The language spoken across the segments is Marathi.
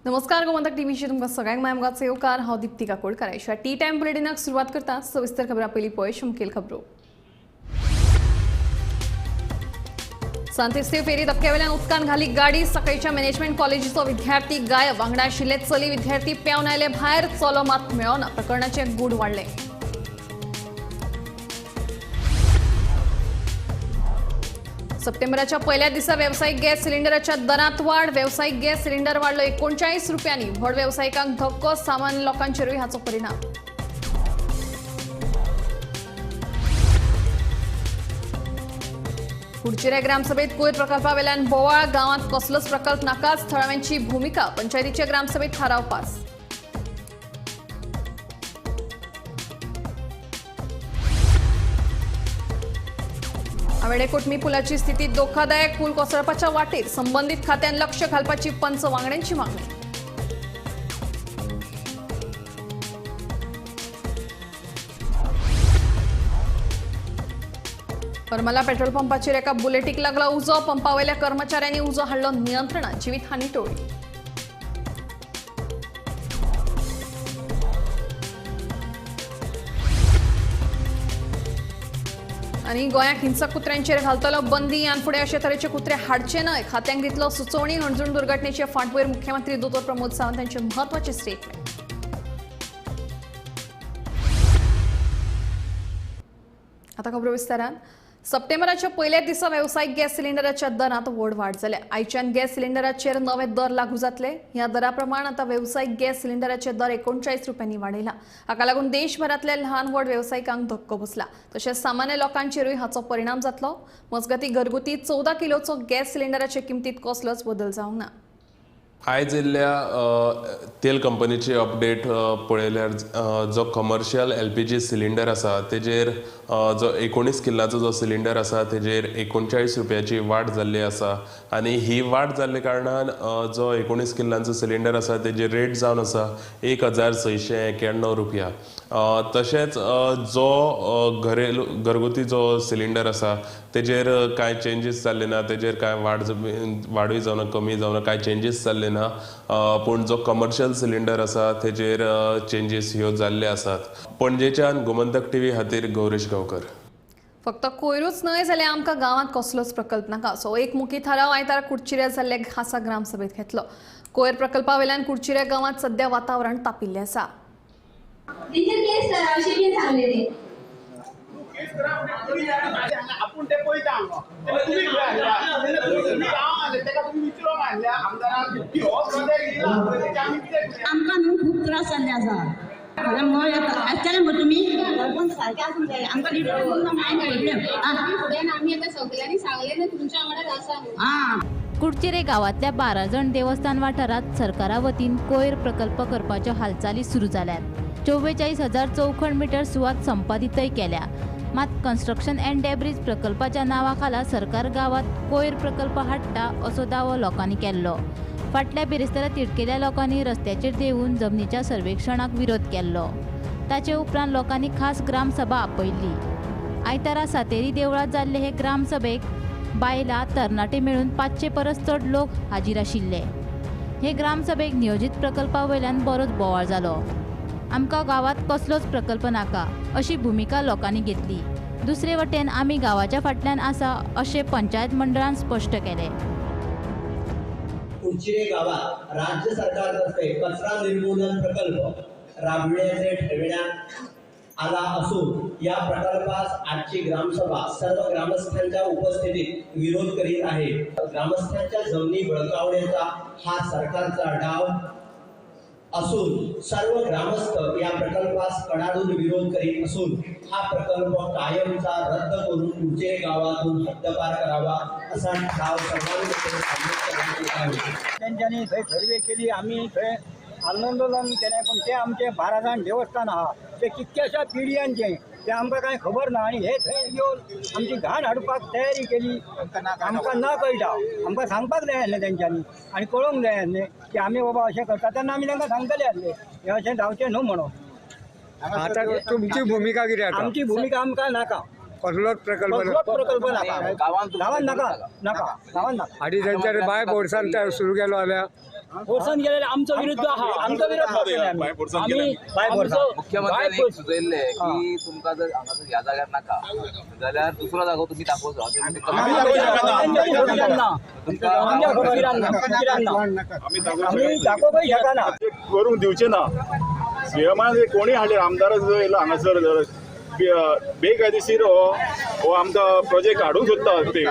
नमस्कार गोमंतक टीव्हीची तुमकां सगळ्यांक मायमगाचो येवकार हांव दीप्ती काकोडकर आयच्या टी टायम बुलेटिनाक सुरवात करता सविस्तर खबरां पयलीं पळय मुखेल खबरो सांतिस्ते फेरी धक्क्यावेल्यान उदकान घाली गाडी सकाळच्या मॅनेजमेंट कॉलेजीचो विद्यार्थी गायब वांगडा आशिल्ले चली विद्यार्थी पेंवन आयले भायर चलो मात मेळना प्रकरणाचे गूढ वाडले सप्टेंबराच्या पहिल्या दिसा व्यावसायिक गॅस सिलिंडराच्या दरात वाढ व्यावसायिक गॅस सिलिंडर वाढलो 39 रुपयांनी व्हड व्यावसायिकांक धक्को सामान्य लोकांचेरूय हाचो परिणाम कुडचिरे ग्रामसभेत कोयर प्रकल्पावेल्यान बोवाळ गावात कसलोच प्रकल्प नाकाच थळाव्यांची भूमिका पंचायतीचे ग्रामसभेत थाराव पास आवेडे कोटमी पुलाची स्थिती धोकादायक पूल कोसळपाच्या वाटेर संबंधित खात्यान लक्ष घालपाची पंच वांगड्यांची मागणी करमला पेट्रोल पंपाचेर एका बुलेटीक लागला उजो पंपावयल्या कर्मचाऱ्यांनी उजो हाडलो नियंत्रणात जीवितहानी टळ्ळी आणि गोंयाक हिंसक कुत्र्यांचेर घालतलो बंदी यान फुडें अशे तरेचे कुत्रे हाडचे न्हय खात्यांक दितलो सुचोवणी हणजूण दुर्घटनेचे फाटभुंयेर मुख्यमंत्री दोतोर प्रमोद सावंत हांचे म्हत्वाचे स्टेटमेंट आता खबरो विस्तारान सप्टेंबराच्या पहिल्या दिसा व्यावसायिक गॅस सिलिंडराच्या दरात व्हड वाड जाल्या आयच्यान गॅस सिलिंडराचेर नवे दर लागू जातले ह्या दरा प्रमाण आता व्यावसायिक गॅस सिलिंडराचे दर 39 रुपयांनी वाडयला हाका लागून देशभरातल्या ल्हान व्हड व्यावसायिकांक धक्को बसला तशेंच सामान्य लोकांचेरूय हाचो परिणाम जातलो मजगती घरगुती 14 किलोचो गॅस सिलिंडराचे किमतीत कसलोच बदल जावंक ना आयज येयल्ल्या तेल कंपनीची अपडेट पळयल्यार जो कमर्शियल एलपीजी सिलिंडर आसा तेजेर जो 19 किल्लाचो जो सिलिंडर आसा तेजेर 39 रुपयाची वाड जाल्ली आसा आनी ही वाड जाल्ले कारणान जो 19 किल्लांचो सिलिंडर आसा तेजी रेट जावन आसा 1691 रुपया तशेंच जो घरगुती जो सिलिंडर आसा तेजेर कांय चेंजीस जाल्ले ना तेजेर कांय वाडूय जावना कमी जावना कांय चेंजीस जाल्ले ना पूण जो कमर्शियल सिलिंडर आसा तेजेर चेंजीस ह्यो जाल्ले आसात पणजेच्यान गोमंतक टीव्ही खातीर गौरीश गांवकर फक्त कोयरूच न्हय जाल्यार आमकां गांवांत कसलोच प्रकल्प नाका सो एक मुखी थाराव आयतारा कुडचिरे जाल्ले खासा ग्रामसभेत घेतलो कोयर प्रकल्पावेल्यान कुडचिरे गांवांत सध्या वातावरण तापिल्लें आसा आपण ते पळयता हांगा तुम्ही आमकां न्हू खूब त्रास जाल्ले आसा तुम्ही सारखे आसूंक जाय आमकां आमी आतां सगळ्यांनी सांगलें ना तुमच्या वांगडाच आसा कुडचिरे गावातल्या 12 जण देवस्थान वाठारात सरकारा वतीन कोयर प्रकल्प करपाच्यो हालचाली सुरू जाल्यात 44,000 चौखण मीटर सुवात संपादितय केल्या मात कन्स्ट्रक्शन अँड डेब्रिज प्रकल्पाच्या नावाखाला सरकार गावात कोयर प्रकल्प हाडटा असो दावो लोकांनी केल्लो फाटल्या बिरेस्तारा तिडकेल्या लोकांनी रस्त्याचेर देवून जमनीच्या सर्वेक्षणाक विरोध केल्लो ताचे उपरांत लोकांनी खास ग्रामसभा आपयल्ली आयतारा सातेरी देवळात जाल्ले हे ग्रामसभेक बायलां तरणाटे मेळून 500 परस चड लोक हाजीर आशिल्ले हे ग्रामसभेक नियोजीत प्रकल्पा वयल्यान बरोच बोवाळ जालो आमकां गावात कसलोच प्रकल्प नाका अशी भूमिका लोकांनी घेतली दुसरे वटेन आमी गावाच्या फाटल्यान आसा अशें पंचायत मंडळान स्पश्ट केले कुडचिरे गावात राज्य सरकारतर्फे कचरा निर्मूलन प्रकल्प राबविण्याचे ठरविण्यात आला असून या प्रकल्पास आजची ग्रामसभा सर्व ग्रामस्थांच्या उपस्थितीत विरोध करीत आहे ग्रामस्थांच्या जमिनी बळकावण्याचा हा सरकारचा डाव असून सर्व ग्रामस्थ या प्रकल्पास कडाडून विरोध करीत असून हा प्रकल्प कायमचा रद्द करून कुडचिरे गावातून हद्दपार करावा असा ठराव त्यांच्यानी थंय सर्वे केली आम्ही थंय आंदोलन केलें पण ते आमचे 12 जाण देवस्थान आहा ते कितक्याशा पिढयांचे ते आमकां कांय खबर ना आनी हे थंय येवन आमची घाण हाडपाक तयारी केली आमकां ना कळटा आमकां सांगपाक जाय आसलें तेंच्यांनी आनी कळोवंक जाय आसलें की आमी बाबा अशें करता तेन्ना आमी तांकां सांगतले आसले हे अशें जावचें न्हू म्हणून आता तुमची भूमिका कितें आसा आमची भूमिका आमकां नाका कसलोच प्रकल्प नाका गांवांत नाका नाका गांवांत नाका आणि त्यांच्या बाय बोर्डसान सुरू केलो जाल्यार फोर्सान गेलेले आमचा विरुद्ध आहा आमचा विरोध करतले आम्ही मुख्यमंत्र्यांनी सुचयल्ले की तुमकां जर हांगासर ह्या जाग्यार नाका जाल्यार दुसरो जागो तुम्ही दाखोवचो आम्ही दाखोवपाक शकना करूंक दिवचे ना सीएमान कोणी हाडले आमदार जो येयलो हांगासर बेकायदेशीर हो आमकां प्रोजेक्ट हाडूंक सोदता ते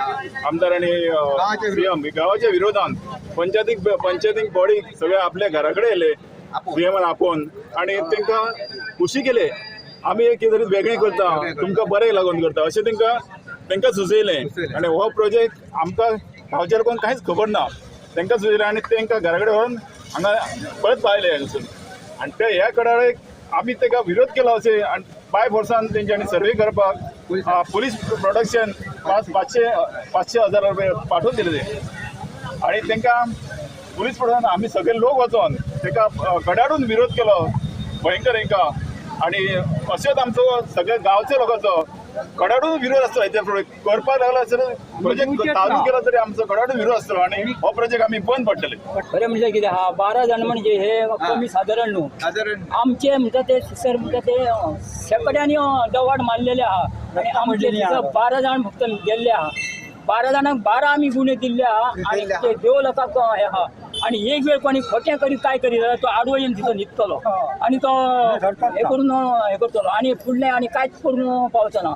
आमदारांनी सीएम गांवाच्या विरोधान पंचायतीक बॉडी सगळे आपल्या घरा कडेन येयले सीएमान आपोवन आनी तांकां खुशी केले आमी एक कितें तरी वेगळें करता तुमकां बरें लागून करता अशें तांकां सुचयलें आनी हो प्रोजेक्ट आमकां गांवच्या लोकांक कांयच खबर ना तांकां सुचयलें आनी तांकां घरा कडेन व्हरून हांगा परत पावयले हांगासून आनी ते ह्या कडाळेक आमी ताका विरोध केलो अशें आनी बाय फोर्सान तेंच्यांनी सर्वे करपाक पुलीस प्रोडक्शन 500,000 रुपया पाठोवन दिले ते आनी तांकां पुलीस प्रोडक्शन आमी सगळे लोक वचोन ताका कडाडून विरोध केलो भयंकर हांकां आनी अशेंच आमचो सगळ्या गांवच्या लोकांचो कडाडून विरोध आसतो हेच्या करपाक लागला जाल्यार प्रोजेक्ट चालू केलो तरी आमचो कडाडून विरोध आसतलो आनी हो प्रोजेक्ट आमी बंद पडटले खरें म्हणजे कितें आहा 12 जाण म्हणजे हे कमी सादारण न्हू आमचे म्हणटा ते सर म्हणटा ते शेकड्यांनी दवाड मारलेले आहा आनी आमचे 12 जाण फक्त गेल्ले आहा 12 जाणांक 12 आमी गुन्हे दिल्ले आहा आनी ते देव लोकांक हे आहा आनी एक वेळ कोणी खोटें करी काय करी जाल्यार तो आडवळीन तिथं न्हिदतलो आनी तो हे करून हे करतलो आनी फुडलें आनी कांयच करून पावचना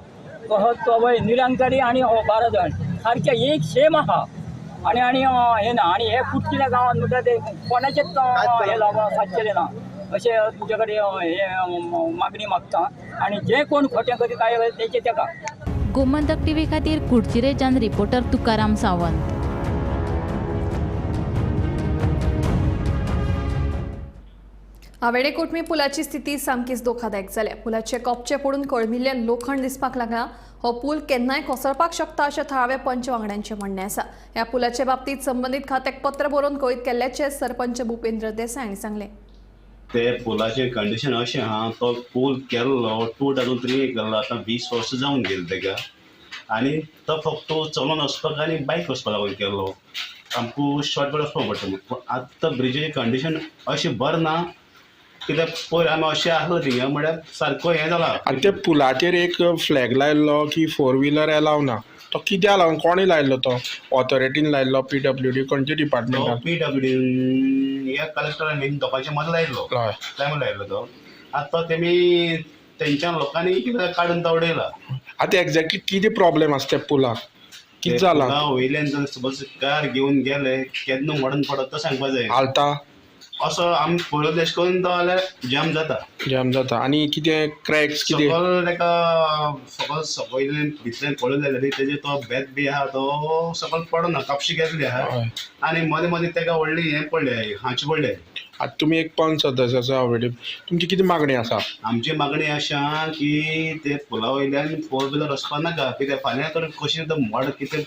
तो वय निरंकारी आनी हो 12 जाण सारके एक सेम आहा आनी हे ना आनी हे कुटकिल्या गांवांत म्हणटा ते कोणाचेच हे लावपाक सादचेले ना अशें तुजे कडेन हे मागणी मागता आनी जे कोण खोटें करी काय तेचे तेका गोमंतक टीव्ही खातीर कुडचिरेच्यान रिपोर्टर तुकाराम सावंत. आवेडे कोटमी पुलाची स्थिती सामकीच धोकादायक जाल्या. पुलाचे कपचे पडून कळमिल्ले लोखंड दिसपाक लागला. हो पूल केन्नाय कोसळपाक शकता अशें थळावे पंच वांगड्यांचें म्हणणें आसा. ह्या पुलाचे बाबतींत संबंदीत खात्याक पत्र बरोवन कळीत केल्ल्याचे सरपंच भुपेंद्र देसाय हांणी सांगलें. ते पुलाचे कंडिशन अशें आहा तो पूल केल्लो 2003 केल्लो आतां 20 वर्सां जावन गेली तेका आनी तो फक्त चलोन वचपाक आनी बायक वचपाक लागून केल्लो आमकां शॉर्टकट वचपाक पडटा. आतां ब्रिजेची कंडिशन अशी बरें ना कित्याक पयर आमी अशें आसलो थिंगा म्हळ्यार सारको हें जाला. आनी ते पुलाचेर एक फ्लॅग लायल्लो की 4 व्हिलर एलाव ना तो कित्याक लागून कोणी लायल्लो तो ऑथॉरिटीन लायल्लो PWD खंयचे डिपार्टमेंटान PWD ह्या कलेक्टरान बीन दोगांचे मदीं लायल्लो टायम लायल्लो तो आतां तेमी तेंच्या लोकांनी कितें काडून तो उडयला. आतां एक्झॅक्टली कितें प्रॉब्लेम आसा त्या पुलाक कितें जाला वयल्यान जर सपोज कार घेवन गेले केन्ना मोडून पडत तो सांगपाक जाय हालता असो आमी पळयलो तेश करून तो जाल्यार जाम जाता आनी कितें क्रॅक्स कितें सकयल ताका सपोज सकयल्यान भितल्यान पळयलें जाल्यार तेजे तो बेत बी आहा तो सकयल पडना कापशी घेतली आहा आनी मदें मदें ताका व्हडली हें पडलें हांचे पडलें. आतां तुमी एक पंच सदस्य आसा ऑलरेडी तुमची कितें मागणी आसा? आमची मागणी अशा की ते पुला वयल्यान 4 व्हिलर वचपाक नाका कित्याक फाल्यां तर कशें मोड कितें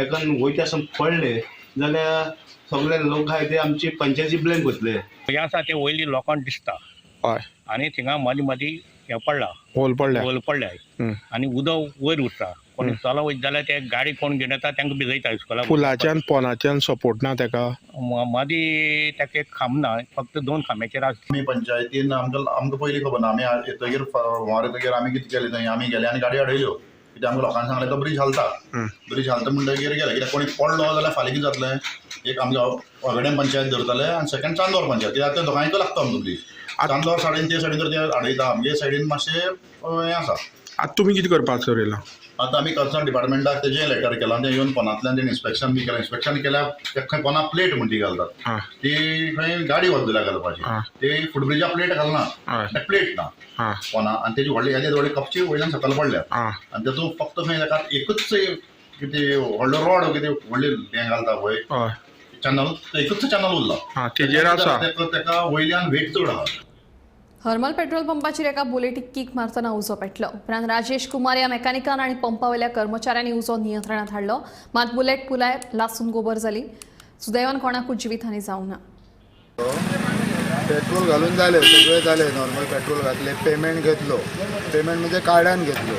एकान वयता आसतना पडले जाल्यार सगळे लोक आहाय ते आमची पंचायती ब्लेम करतले. हें आसा ते वयली लोकांक दिसता हय आनी थिंगा मदीं मदीं हें पडला होल पडल्या आनी उदक वयर उरता कोणी चलो वयत जाल्यार ते गाडी कोण घेवन येता तांकां भिजयता इस्कोलाक. पुलाच्यान पोनाच्यान सपोर्ट ना तेका मदीं ताका एक खांब ना फक्त 2 खांब्याचेर आसा. आमी पंचायतीन आमकां पयलीं खबर ना आमी येतगीर व्हर येतगीर आमी कितें केलें थंय आमी गेले आनी गाडी हाडयल्यो कित्याक आमकां लोकांनी सांगलें तो ब्रिज हालता म्हणटकीर गेले कित्याक कोणी पडलो जाल्यार फाल्यां कितें जातलें एक आमच्या वागड्यां पंचायत धरतले आनी सेकंड चांदोर पंचायत कित्याक ते दोगांयकूय लागता आमचो ब्रिज. चांदोर सायडीन ते सायडीन तर ते हाडयता आमगे सायडीन मातशें हें आसा. आतां तुमी कितें करपाक थारायलां? आतां आमी कन्सर्न डिपार्टमेंटाक तेजें लेटर केलां तें येवन पोनांतल्यान तेणी इन्स्पेक्शन बी केलां. इन्स्पेक्शन केल्यार खंय पोना प्लेट म्हण ती घालतात ती खंय गाडी बदला घालपाची ती फुटब्रिजा प्लेट घालना प्लेट ना पोना आनी तेजी व्हडली व्हडली कपची वयल्यान सकयल पडल्या आनी तातूंत फक्त खंय ताका एकूच कितें व्हडलो रॉड कितें व्हडली हें घालता पळय चॅनल एकूच चॅनल उरला तेजेर आसा ताका वयल्यान वेट चड आहा. हरमल पेट्रोल पंपाचेर एका बुलेटीक किक मारतना उजो पेटलो. उपरांत राजेश कुमार ह्या मेकॅनिकान आनी पंपावयल्या कर्मचाऱ्यांनी उजो नियंत्रणात हाडलो. मात बुलेट पुलार लासून गोबर जाली. सुदैवान कोणाकूच जिवीतहानी जावंक ना. पेट्रोल घालून जालें सगळें जालें नॉर्मल पेट्रोल घातलें पेमेंट घेतलो पेमेंट म्हणजे कार्डान घेतलो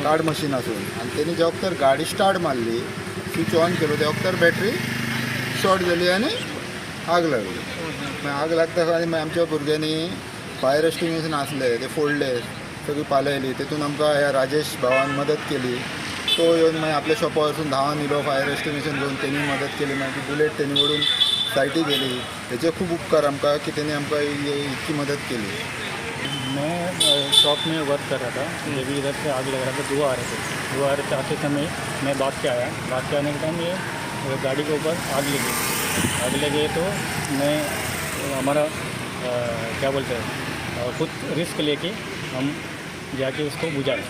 कार्ड मशीनासून आनी तेणी जे वखतर गाडी स्टार्ट मारली स्विच ऑन केलो ते वखतर बॅटरी शॉर्ट जाली आनी आग लागली. मागीर आग लागता आनी मागीर आमच्या भुरग्यांनी फायर एक्सटिंग्विशन आसले ते फोडले, सगळी पालयली. तेतून आमकां ह्या राजेश भावान मदत केली. तो येवन मागीर आपल्या शॉपा वरसून धांवन येयलो फायर एक्सटिंग्विशन घेवन, तेणी मदत केली. मागीर बुलेट तेणी ओडून सायटी गेली. तेचे खूब उपकार आमकां की तेणी आमकां इतकी मदत केली. मैं शॉप में वर्क कर रहा था, जब भी इधर से आग लग रहा था, धुआं आ रहे थे. धुआं आते समय मैं भाग के आया. भाग के आने के टाइम ये गाड़ी के ऊपर आग लगी. आग लगे तो मैं हमारा क्या बोलते हैं, खुद रिस्क लेके हम जाके उसको बुझाए.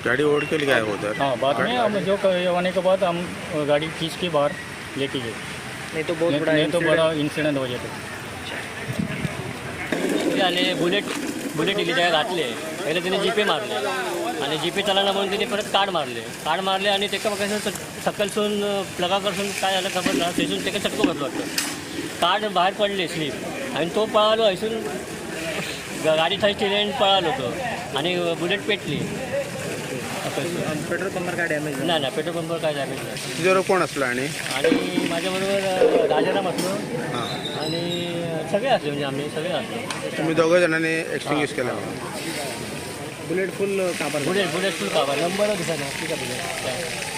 गाड़ी ओढ़ के ले गए उधर? हाँ, बाद में हम जो होने के बाद हम गाड़ी खींच के बाहर लेके गए. नहीं तो बहुत बड़ा इंसिडेंट हो जाता. आणि बुलेट इलीच्या घातले. पहिले त्याने जीपे मारले आणि जीपे चालना म्हणून त्याने परत कार्ड मारले आणि ते कसं सकलसून प्लगाकडसून काय झालं खबर ना, तेसून ते चटको घातलं वाटतं. कार्ड बाहेर पडले स्लीप आणि तो पळालो. हसून गाडी थंय स्टिलेन पळालो तो आणि बुलेट पेटली. पेट्रोल पंपावर काय डॅमेज? नाही पेट्रोल पंपावर काय डॅमेज नाही. तुझ्यावर कोण असला? आणि माझ्याबरोबर राजाराम असलो आणि सगळे असले, म्हणजे आम्ही सगळे असलो. तुम्ही दोघं जणांनी एक्सटिंग्विश केला? बुलेट फुल काबार. बुलेट फुल काबार. नंबर दिसना ठीक आहे बुलेट.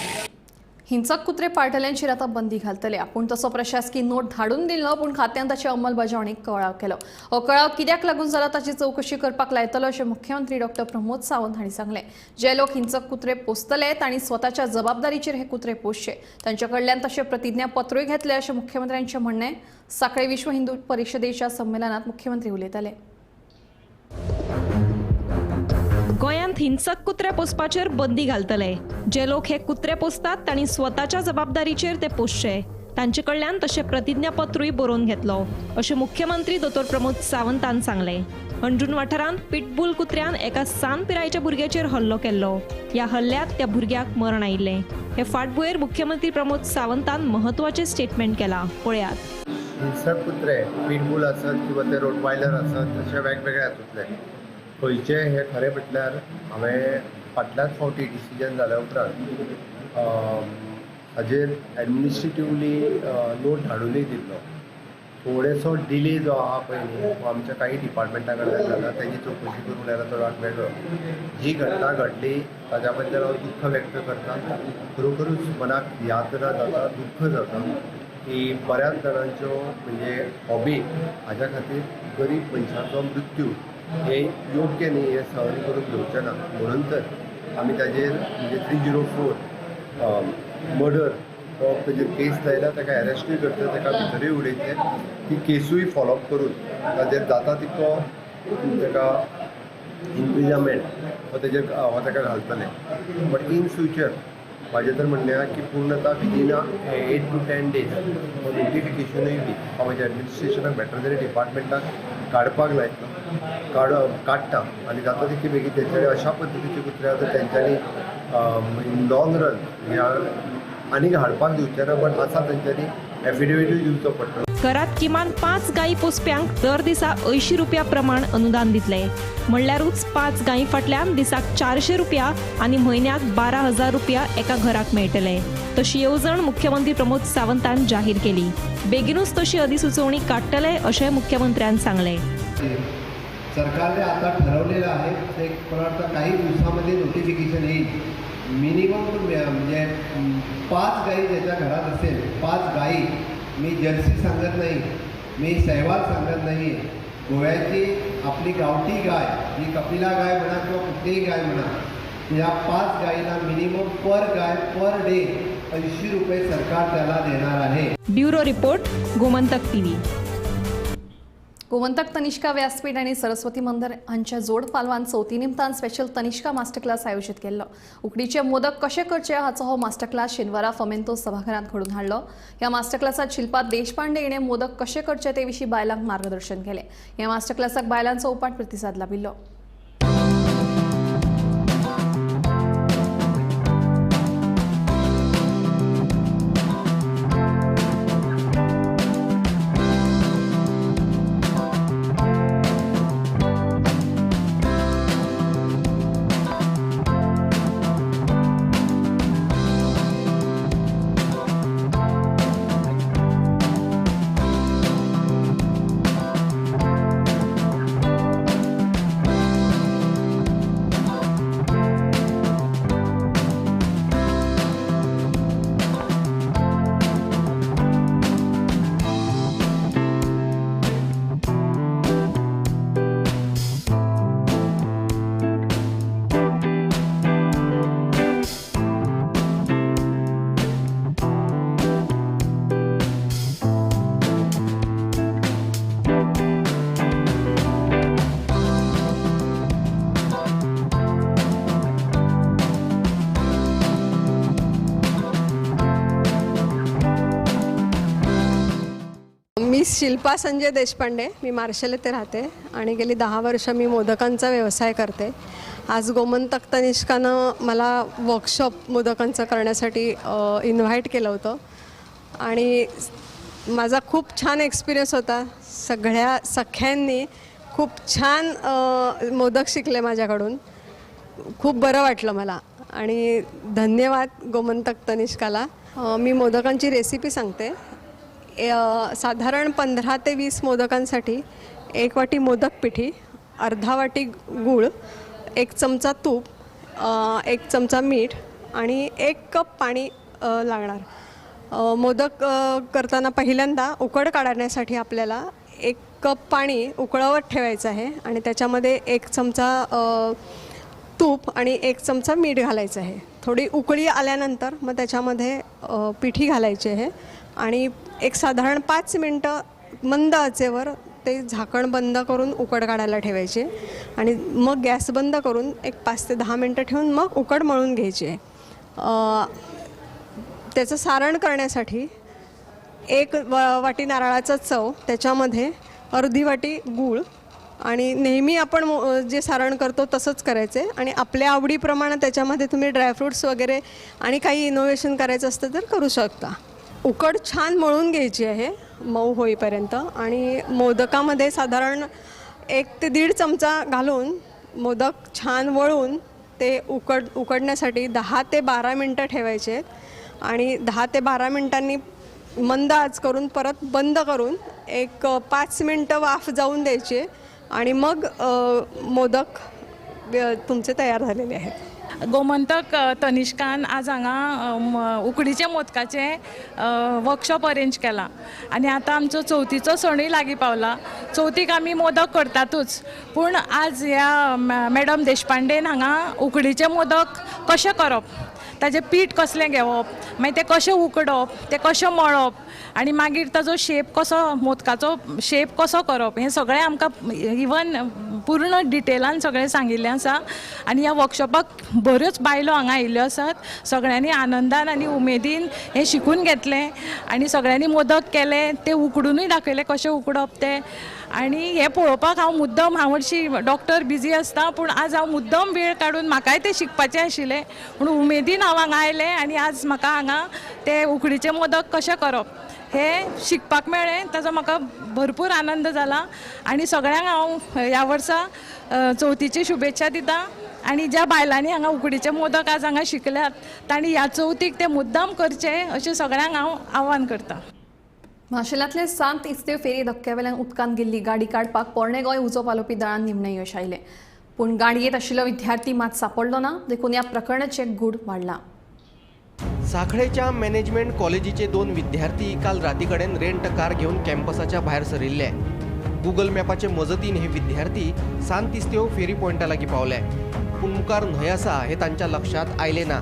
हिंसक कुत्रे पाळटल्यांचेर आतां बंदी घालतले. आपूण तसो प्रशासकीय नोट धाडून दिलो, पूण खात्यान ताची अंमलबजावणीक कळाव केलो. हो कळाव कित्याक लागून जाला ताची चवकशी करपाक लायतलो अशें मुख्यमंत्री डॉ. प्रमोद सावंत हांणी सांगलें. जे लोक हिंसक कुत्रे पोसतले तांणी स्वताच्या जबाबदारीचेर हे कुत्रे पोसचे. तांचे कडल्यान तशें प्रतिज्ञापत्रूय घेतले अशें मुख्यमंत्र्यांचें म्हणणें. सकाळीं विश्व हिंदू परिशदेच्या संमेलनात मुख्यमंत्री उलयताले. गोंयांत हिंसक कुत्रे पोसपाचेर बंदी घालतले. जे लोक हे कुत्रे पोसतात तांणी स्वताच्या जबाबदारीचेर ते पोसचे. तांचे कडल्यान तशें प्रतिज्ञापत्रूय बरोवन घेतलो अशें मुख्यमंत्री दोतोर प्रमोद सावंतान सांगलें. अंजुण वाठारांत पिटबुल कुत्र्यान एका 7 पिरायेच्या भुरग्याचेर हल्लो केल्लो. ह्या हल्ल्यात त्या भुरग्याक मरण आयिल्लें. हे फाटभुंयेर मुख्यमंत्री प्रमोद सावंतान म्हत्वाचें स्टेटमेंट केलां. पळयात. हिंसक कुत्रे पिटबुल आसत किंवा ते रोटवायलर आसत, तशे वेगवेगळे आसतले. खंयचे हे खरें म्हटल्यार हांवें फाटल्याच फावटी डिसिजन जाल्या उपरांत हाजेर एडमिनिस्ट्रेटिवली नोट धाडूनय दिल्लो. थोडेसो डिले जो आहा पळय न्ही, तो आमच्या काही डिपार्टमेंटा कडल्यान जाला. तेजी चवकशी करून येयला तो राग वेगळो. जी घटना घडली ताच्या बद्दल हांव दुख्ख व्यक्त करता. खरोखरूच मनाक यातना जाता, दुख्ख जाता की बऱ्याच जाणांच्यो म्हणजे हॉबी हाज्या खातीर गरीब मनशाचो मृत्यू हे योग्य न्ही, हे सहन करून घेवचें ना. म्हणून तर आमी ताजेर म्हणजे 304 मर्डर तो ताजेर केस लायला, ताका अरेस्टूय करता, ताका भितरूय उडयते. ती केसूय फॉलोअप करून ताजेर जाता तितको ताका इम्प्रिजमेंट हो ताका घालतले. बट इन फ्युचर म्हाजें तर म्हणणें आसा की पूर्णता विदीन 8 to 10 days हो नोटिफिकेशनूय बी हांव म्हज्या एडमिनिस्ट्रेशनाक वेटरनरी डिपार्टमेंटाक काडपाक लायतलो. काडटा आनी जाता तितके बेगीन तेंच्यांनी अशा पद्दतीचे कुत्रे आसा तेंच्यांनी लॉंग रन ह्या आनीक हाडपाक दिवचे ना. बट आसा तेंच्यांनी एफिडेविटूय दिवचो पडटलो. घरात किमान 5 गायी पोसप्यांक दर दिसा 80 रुपया प्रमाण अनुदान दितले. म्हणल्यारूच 5 गायी फाटल्यान दिसाक 400 रुपया आनी म्हयन्याक 12,000 रुपया एका घराक मेळटले. तशी येवजण मुख्यमंत्री प्रमोद सावंतान जाहीर केली. बेगीनूच तशी अधिसुचोवणी काडटले अशें मुख्यमंत्र्यान सांगलें. सरकारने आता ठरवलेलं आहे ते मला काही दिवसामध्ये नोटिफिकेशन येईल. मिनिमम म्हणजे 5 गायी ज्याच्या घरात असेल, 5 गायी, मी जर्सी सांगत नाही, मी सहवाल सांगत नाही, गोव्याची आपली गावठी गाय ही कपिला गाय म्हणा किंवा कुठलीही गाय म्हणा, या 5 गायीला मिनिमम पर गाय पर डे 80 रुपये सरकार त्याला देणार आहे. Bureau report, Gomantak TV. Gomantak Tanishka व्यासपीठ आणि सरस्वती मंदिर हांच्या जोड पालवान चवथी निमतान स्पेशल तनिष्का मास्टर क्लास आयोजित केल्लो. उकडीचे मोदक कशे करचे हाचो हो मास्टर क्लास शेनवारा फमेंतो सभाघरांत घडून हाडलो. ह्या मास्टर क्लासात शिल्पा देशपांडे हिणें मोदक कशे करचे ते विशीं बायलांक मार्गदर्शन केलें. ह्या मास्टर क्लासाक बायलांचो उपाट प्रतिसाद लाभिल्लो. शिल्पा संजय देशपांडे, मी मार्शल येथे राहते आणि गेली 10 वर्ष मी मोदकांचा व्यवसाय करते. आज गोमंतक तनिष्कानं मला वर्कशॉप मोदकांचं करण्यासाठी इन्व्हाइट केलं होतं आणि माझा खूप छान एक्सपिरियन्स होता. सगळ्या सख्यांनी खूप छान मोदक शिकले माझ्याकडून. खूप बरं वाटलं मला आणि धन्यवाद गोमंतक तनिष्काला. मी मोदकांची रेसिपी सांगते. साधारण 15 ते 20 मोदकांसाठी 1 वाटी मोदक पिठी, अर्धा वाटी गूळ, 1 चमचा तूप, 1 चमचा मीठ आणि 1 कप पाणी लागणार. मोदक करताना पहिल्यांदा उकड काढण्यासाठी आपल्याला 1 कप पाणी उकळवत ठेवायचं आहे आणि त्याच्यामध्ये 1 चमचा तूप आणि 1 चमचा मीठ घालायचं आहे. थोडी उकळी आल्यानंतर मग त्याच्यामध्ये पिठी घालायची आहे आणि एक साधारण 5 मिनटं मंद आचेवर ते झाकण बंद करून उकड काढायला ठेवायचे आणि मग गॅस बंद करून एक 5 ते 10 मिनटं ठेवून मग उकड मळून घ्यायची आहे. त्याचं सारण करण्यासाठी 1 वाटी नारळाचा चव, त्याच्यामध्ये अर्धी वाटी गूळ आणि नेहमी आपण जे सारण करतो तसंच करायचे आणि आपल्या आवडीप्रमाणे त्याच्यामध्ये तुम्ही ड्रायफ्रूट्स वगैरे आणि काही इनोव्हेशन करायचं असतं तर करू शकता. उकड छान मळून घ्यायची आहे मऊ होईपर्यंत आणि मोदकामध्ये साधारण 1 ते 1.5 चमचा घालून मोदक छान वळून ते उकडण्यासाठी 10 ते 12 मिनटं ठेवायचे आणि 10 ते 12 मिनटांनी मंद आच करून परत बंद करून एक 5 मिनटं वाफ जाऊन द्यायची आणि मग मोदक तुमचे तयार झालेले आहेत. गोमंतक तनिष्कान आज हांगा उकडीचे मोदकाचे वर्कशॉप अरेंज केला आणि आता आमचो चवथीचो सणूय लागीं पावला. चवथीक आमी मोदक करतातूच, पूण आज ह्या मॅडम देशपांडेन हांगा उकडीचे मोदक कशे करप, ताजें पीठ कसलें घेवप, मागीर तें कशें उकडप, तें कशें मळप आनी मागीर ताजो शेप कसो, मोदकाचो शेप कसो करप, हें सगळें आमकां इवन पूर्ण डिटेलान सगळें सांगिल्लें आसा. आनी ह्या वर्कशॉपाक बऱ्योच बायलो हांगा आयिल्ल्यो आसात. सगळ्यांनी आनंदान आनी उमेदीन हें शिकून घेतलें आनी सगळ्यांनी मोदक केले, ते उकडूनूय दाखयले कशें उकडप तें. आनी हें पळोवपाक हांव हरशीं डॉक्टर बिजी आसता, पूण आज हांव मुद्दम वेळ काडून म्हाकाय तें शिकपाचें आशिल्लें म्हणून उमेदीन हांव हांगा आयलें आनी आज म्हाका हांगा ते उकडीचे मोदक कशें करप हें शिकपाक मेळ्ळें. ताजो म्हाका भरपूर आनंद जाला आनी सगळ्यांक हांव ह्या वर्सा चवथीची शुभेच्छा दिता. आनी ज्या बायलांनी हांगा उकडीचे मोदक आज हांगा शिकल्यात तांणी ह्या चवथीक ते मुद्दाम करचे अशें सगळ्यांक हांव आव्हान करतां. माशेलांतले सांत इस्तेव फेरी धक्क्यावेल्यान उदकान गेल्ली गाडी काडपाक पोरणे गोंय उजो पालोवपी दळान निमणें यश आयलें, पूण गाडयेंत आशिल्लो विद्यार्थी मात सापडलो ना, देखून ह्या प्रकरणाचे गूढ वाडला. सांखळेच्या मॅनेजमेंट कॉलेजीचे 2 विद्यार्थी काल राती कडेन रेंट कार घेवन कॅम्पसाच्या भायर सरिल्ले. गुगल मॅपाचे मजतीन हे विद्यार्थी सांत इस्तेव फेरी पॉयंटा लागीं पावले, पूण मुखार न्हंय आसा हे तांच्या लक्षांत आयलें ना.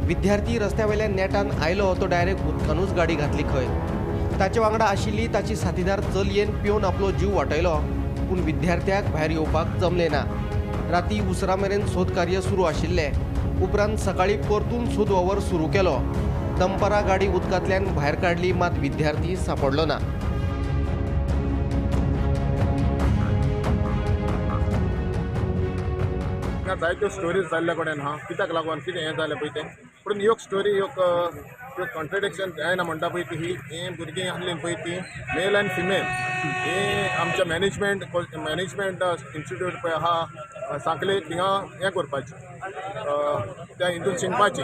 विद्यार्थी रस्त्यावेल्या नेटान आयलो तो डायरेक्ट उदकानूच गाडी घातली खंय. ताचे वांगडा आशिल्ली ताची साथीदार चलयेन पिवन आपलो जीव वाटयलो, पूण विद्यार्थ्याक भायर येवपाक जमलें ना. राती उसरा मेरेन सोदकार्य सुरू आशिल्लें. उपरांत सकाळीं परतून सोद वावर सुरू केलो. दंपरा गाडी उदकांतल्यान भायर काडली, मात विद्यार्थी सापडलो ना. जायत्यो स्टोरीज जाल्ल्या कडेन हा कित्याक लागून कितें हें जालें पळय तें, पूण ह्यो स्टोरी ह्यो कॉन्ट्रडिक्शन जायना म्हणटा पळय ती ही भुरगीं आसलीं पळय ती मेल आनी फिमेल ही आमच्या मॅनेजमेंट इन्स्टिट्यूट पळय आहा सांखले थिंगा हें करपाची त्या हितून शिकपाची,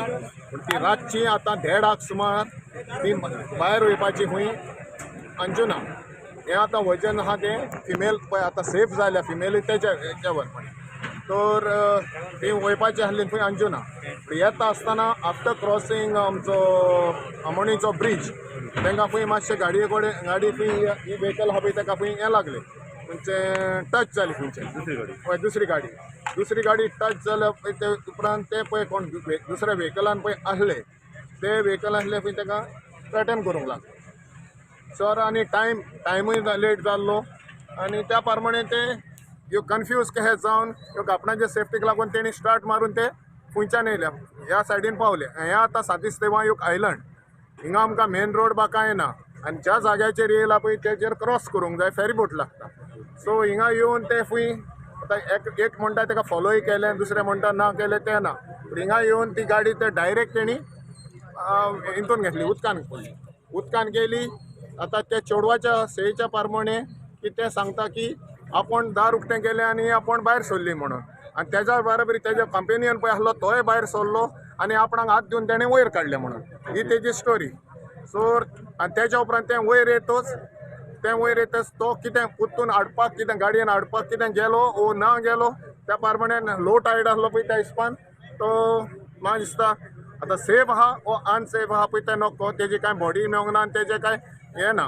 पूण ती रातची आतां 1:30 सुमार ती भायर वयपाची खंय अंजुना. हें आतां वजन आहा तें फिमेल पळय आतां सेफ जाल्या, फिमेलूय तेच्यावर तर ती वयपाची आसली खंय अंजुना. येता आसतना आफ्टर क्रॉसींग आमचो आमोणीचो ब्रीज तांकां खंय मातशें गाडये कडेन गाडी खंय ही व्हेकल आहा पळय ताका खंय हें लागलें, खंयचें टच जालें खंयचें दुसरी गाडी टच जाल्या पळय ते उपरांत ते पळय कोण दुसऱ्या व्हेकलान पळय आसले ते व्हेकल आसले पळय ताका अटेम करूंक लागले. सर आनी टायमूय लेट जाल्लो आनी त्या प्रमाणे ते ह्यो कन्फ्यूज कशें जावन ह्यो कापणाच्या सेफ्टीक लागून तेणी स्टार्ट मारून ते खुंयच्यान येयल्या ह्या सायडीन पावले. हें आतां सांत इस्तेवा एक आयलंड, हिंगा आमकां मेन रोड बा कांय ना, आनी ज्या जाग्याचेर येयला पळय तेजेर क्रॉस करूंक जाय फेरीबोट लागता. सो हिंगा येवन ते फुंय आतां एक म्हणटा ताका फॉलोय केलें, दुसरें म्हणटा ना केलें तें ना. पूण हिंगा येवन ती गाडी ते डायरेक्ट तेणी हितून घेतली, उदकान गेली. आतां ते चेडवाच्या सयेच्या प्रमाणे की ते सांगता की आपण दार उक्तें केलें आनी आपण भायर सरली म्हणून. आनी तेज्या बरोबर तेजो कंपेनियन पळय आसलो तोय भायर सरलो आनी आपणाक हात दिवन तेणें वयर काडलें म्हणून. ही तेजी स्टोरी. सो आनी तेच्या उपरांत तें वयर येतच तो कितें कुत्तून हाडपाक कितें गाडयेन हाडपाक कितें गेलो ओ ना गेलो त्या प्रमाणे लो टायड आसलो पळय त्या हिसपान तो म्हाका दिसता आतां सेफ आहा ओ अनसेफ आहा पळय तें नक्को. तेजी कांय बॉडी मेळोंक ना आनी तेजें कांय हें ना.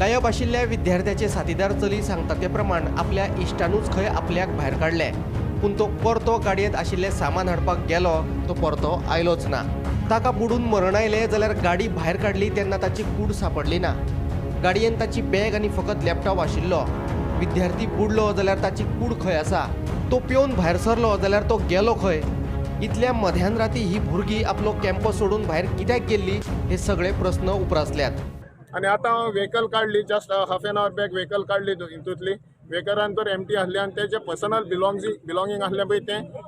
गायब आशिल्ल्या विद्यार्थ्याचे साथीदार चली सांगता ते प्रमाण आपल्या इश्टानूच खंय आपल्याक भायर काडले, पूण तो परतो गाडयेंत आशिल्लें सामान हाडपाक गेलो तो परतो आयलोच ना. ताका बुडून मरण आयलें जाल्यार गाडी भायर काडली तेन्ना ताची कूड सापडली ना. गाडयेंत ताची बॅग आनी फकत लॅपटॉप आशिल्लो. विद्यार्थी बुडलो जाल्यार ताची कूड खंय आसा, तो पेवन भायर सरलो जाल्यार तो गेलो खंय. इतल्या मध्यान राती ही भुरगीं आपलो कॅम्पस सोडून भायर कित्याक गेल्ली हे सगळे प्रस्न उप्रासल्यात. आनी आतां व्हेकल काडली, just half an hour back vehicle काडली हितूंतली. व्हेकलान तर एम्प्टी आसली आनी तेजे पर्सनल बिलॉंगींग आसलें पळय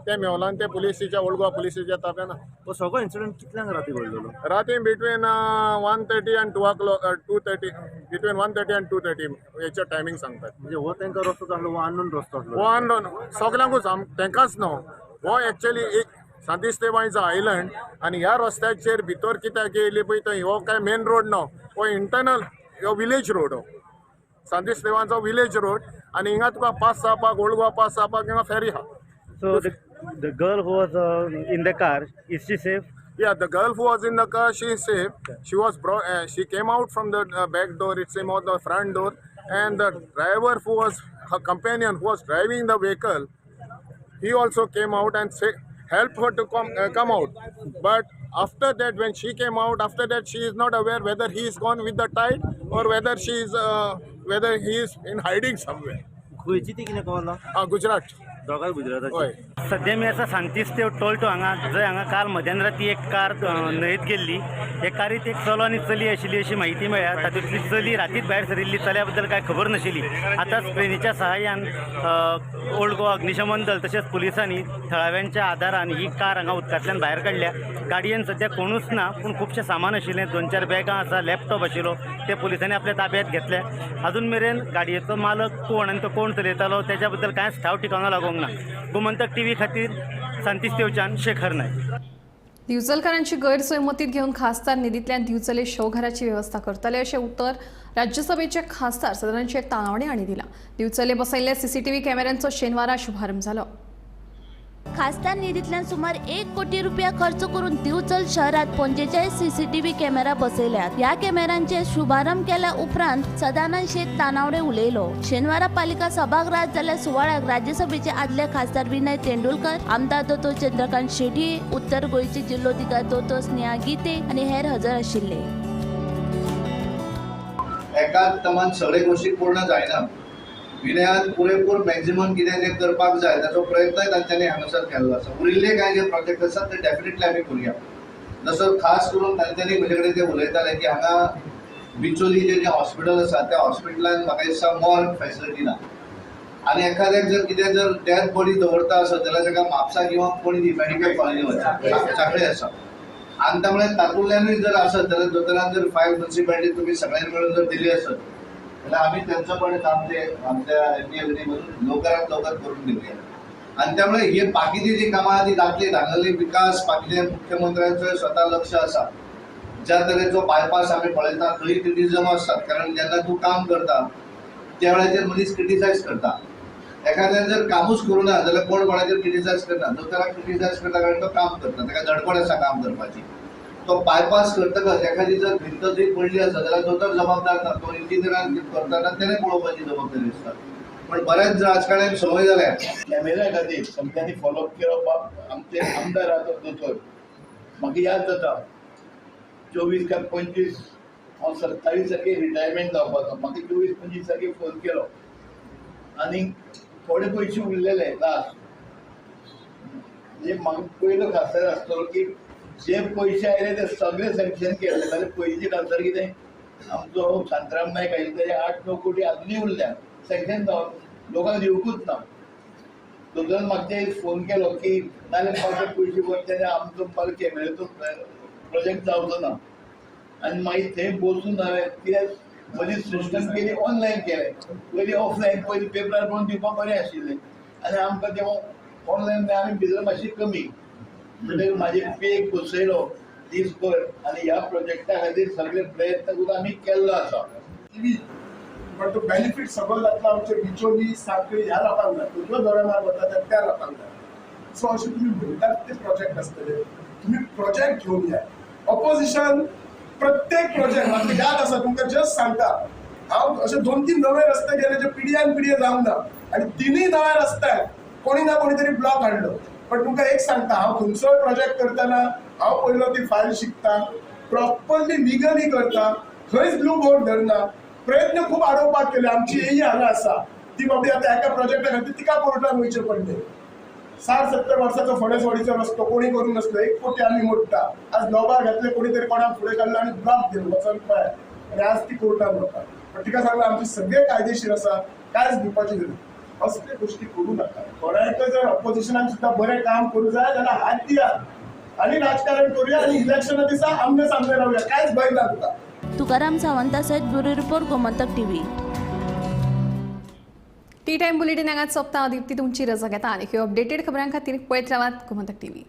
तें मेवलां आनी तें पुलिसेच्या ओल्ड गोवा पुलिसेच्या ताब्यान. तो सगळो इन्सिडंट कितल्यांक राती घडलेलो? राती बिटवीन 1:30 and 2:30 बिटवीन 1:30 and 2:30 हेचे टायमींग सांगतात. म्हणजे हो तांकां रस्तो आसलो, हो अननोन रस्तो आसलो? हो अननोन सगळ्यांकूच तेंकाच न्हू. हो एक्चुअली एक सांतिस्तेवांयचो आयलंड आनी ह्या रस्त्याचेर भितर कित्याक येयली पळय तो हो काय मेन रोड न्हू, हो इंटरनल हो विलेज रोड. हो सांतिस्तेवांचो विलेज रोड आनी हिंगा तुका पास जावपाक ओल्ड गोवा पास जावपाक हिंगा फेरी आहा. So the girl who was in the car, is she safe? Yeah, the girl who was in the car, she is safe. She came out from the back door, it came out the front door, and the driver who was her companion who was driving the vehicle, he also came out and helped her to come out. But after that, when she came out, after that she is not aware whether he is gone with the tide or whether he is in hiding somewhere. खंयची ती कितें कळना? गुजरात. दोगांय गुजराताची. सध्या मी आसा सांतिस्तेव टोल टू हांगा, जंय हांगा काल मध्यान राती एक कार न्हंयेत गेल्ली. हे कारीत एक चलो आनी चली आशिल्ली अशी म्हायती मेळ्ळ्या. तातूंतली चली रातीच भायर सरिल्ली, चल्या बद्दल कांय खबर नाशिल्ली. आतां स्क्रिनीच्या सहाय्यान ओल्ड गोवा अग्निशमन दल तशेंच पुलिसांनी थळाव्यांच्या आदारान ही कार हांगा उदकांतल्यान भायर काडल्या. गाडयेन सध्या कोणूच ना, पूण खुबशें सामान आशिल्लें, 2-4 बॅगां आसा, लॅपटॉप आशिल्लो, ते पुलिसांनी आपल्या ताब्यांत घेतले. अजून मेरेन गाडयेचो मालक कोण आनी तो कोण चलयतालो तेच्या बद्दल कांयच ठाव ठिकाणो लागोंक ना. गोमंतक टीव्ही खातीर सांतिस्तेवच्यान शेखर नायक. दिवचलकारांची गैरसोय मतीत घेऊन खासदार निधीतल्यान दिवचले शोघराची व्यवस्था करतले अशें उत्तर राज्यसभेचे खासदार सदानंद शेख तानावडे हांणी दिला. दिवचले बसयल्ल्या सीसीटीव्ही कॅमेऱ्यांचो शेनवारा शुभारंभ जालो. खासदार निधीतल्यान सुमार 1 कोटी रुपया खर्च करून दिवचल शहरात 45 सीसीटीव्ही कॅमेरा बसयल्यात. या कॅमेऱ्यांचे शुभारंभ केल्या उपरांत सदानंद शेख तानावडे उलयलो. शेनवारा पालिका सभागृहात जाल्ल्या सुवाळ्याक राज्यसभेचे आदले खासदार विनय तेंडुलकर, आमदार दोतोर चंद्रकांत शेट्टी, उत्तर गोंयचे जिल्लोधिकारी दोतोर स्नेहा गीते आनी हेर हजर आशिल्ले. एकाच तमान सगळे गोष्टी पूर्ण जायना. विनयान पुरेपूर मॅक्झिमम कितें तें करपाक जाय ताचो प्रयत्नय तांच्यांनी हांगासर केल्लो आसा. उरिल्ले कांय जे प्रोजेक्ट आसात ते डेफिनेटली आमी करूया. जसो खास करून तांच्यांनी म्हजे कडेन ते उलयताले की हांगा बिचोली जे हॉस्पिटल आसा त्या हॉस्पिटलान म्हाका दिसता मॉर्ग फेसिलिटी ना. आनी एखाद्याक जर कितें जर डेथ बॉडी दवरता आसत जाल्यार ताका म्हापसा किंवा कोणी दी मेडिकल कॉलेजी वचता सांखळे आसा. आनी त्यामुळे तातूंतल्यानूय जर आसत जाल्यार दोतोरान जर 5 म्युनिसिपालिटी तुमी सगळ्यांनी मेळून जर दिली आसत जाल्यार आमी तेंचो पण काम ते आमच्या मधून लवकरात लवकर करून दिवया. आणि त्यामुळे हे बाकीची जी कामां ती जातली हांगाली विकास बाकीचे मुख्यमंत्र्यांचो स्वता लक्ष आसा. ज्या तरेचो बायपास आमी पळयता थंय क्रिटिसिजम आसतात, कारण जेन्ना तूं काम करता त्या वेळाचेर मनीस क्रिटिसायज करता. एखाद्यान जर कामूच करूना जाल्यार कोण कोणाचेर क्रिटिसायज करता, दोतोराक क्रिटिसायज करता कारण तो काम करता, ताका धडपड आसा काम करपाची. तो बायपास करतकच एखादी जर भिंत जरी पडली आसा जाल्यार दोतोर जबाबदार ना, तो इंजिनियरान करतना तेणे पळोवपाची जबाबदारी आसता. पण बऱ्याच राजकारण्याक संवय जाल्या कॅमेरा खातीर समत्यांनी फॉलोअप करप. आमचे आमदार आसा दोतोर म्हाका याद जाता 24 काय 25 हांव 27 तारखे रिटायरमेंट जावपाचो. म्हाका 24-25 तारखे फोन केलो आनी थोडे पयशे उरलेले लास्ट. म्हणजे म्हाका पयलो खासदार आसतलो की जे पयशे आयले ते सगळे सँक्शन केले जाल्यार पयलींचे खासदार कितें आमचो शांताराम नायक आयिल्ले 8-9 कोटी अजूनही उरल्या सँक्शन जावन लोकांक दिवंकूच ना. दोन म्हाका ते फोन केलो की नाल्यार म्हाका पयशे भरते आनी आमचो म्हाका कॅमेराचो प्रोजेक्ट जावचो ना. आनी मागीर थंय बसून हांवें कित्याक म्हजी सिस्टम केली ऑनलायन केलें. पयलीं ऑफलायन पयलीं पेपरार बरोवन दिवपाक बरें आशिल्लें आनी आमकां तें ऑनलायन आमी भितर मातशी कमी म्हणटकीर म्हाजे पेक बसयलो दीसभर आनी ह्या प्रोजेक्टा खातीर सगळे प्रयत्न करून आमी केल्लो आसा. पण तो बेनिफिट सगळं जातला आमचे बिचोली साखळी ह्या लोकांक जाय, उजव्या दोळ्यामार वता त्या लोकांक जाय. सो अशें तुम्ही म्हणटात ते प्रोजेक्ट आसतले, तुम्ही प्रोजेक्ट घेवन या. ऑपोजिशन प्रत्येक प्रोजेक्ट म्हाका याद आसा तुमकां जस्ट सांगता हांव अशे 2-3 नवे रस्ते गेले जे पिढ्यान पिढये जावंक ना आनी तिनूय नव्या रस्त्याक कोणी ना कोणी तरी ब्लॉक हाडलो. पण तुमकां एक सांगता हांव खंयचोय प्रोजेक्ट करतना हांव पयलो ती फायल शिकता, प्रॉपरली लिगली करता, खंयच ब्लू बोर्ड धरना. प्रयत्न खूप आडोवपाक केले. आमची एई हांगा आसा ती बाबडी आता एका प्रोजेक्टा खातीर तिका कोर्टान वयचें पडलें. 60-70 वर्साचो फणसवाडीचो रस्तो कोणी करूंक नासलो, 1 कोटी आमी मोडटा. आज लोबार घातले कोणी तरी कोणाक फुडें काडलो आनी ब्लॉक दिलो वचून पळय आनी आज ती कोर्टान वता. पण तिका सांगला आमचे सगळे कायदेशीर आसा, कांयच दिवपाची गरज. असले गोष्टी करूं नाका. कोणाक जर ऑपोजिशनान सुद्दां बरें काम करूं जाय जाल्यार हात दियात आनी राजकारण करूया आनी इलेक्शना दिसा आमने सामने रावया. कांयच भंय ना तुका. तुकाराम सावंता सयत bureau report Gomantak TV. T time bulletin हांगाच सोंपता. हांव दिप्ती तुमची रजा घेता आनी ह्यो अपडेटेड खबरां खातीर पळयत रावात गोमंतक टीव्ही.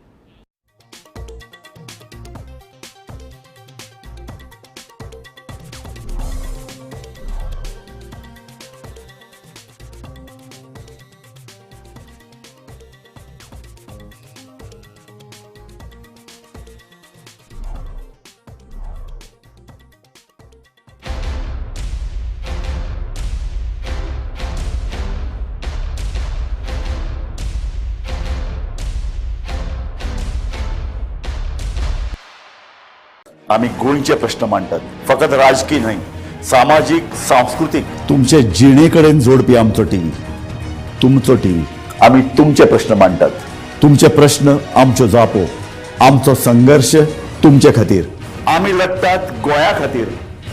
आम्ही गोंयचे प्रश्न मांडटात, फकत राजकीय न्हय, सामाजीक सांस्कृतिक. तुमचे जिणेकडेन जोडपी आमचो टीव्ही, तुमचो टीव्ही. आम्ही तुमचे प्रश्न मांडटात. तुमचे प्रश्न आमच्यो जापो, आमचो संघर्ष तुमचे खातीर. आम्ही लढटात गोंया खातीर.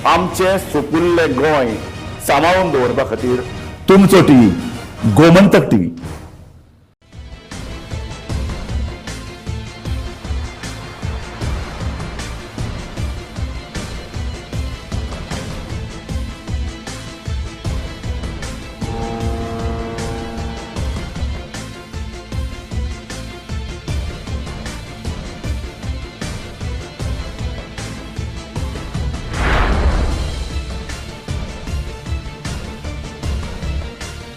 आमचे सोपुल्ले गोंय सांबाळून दवरपा खातीर. तुमचो टीव्ही, गोमंतक टीव्ही.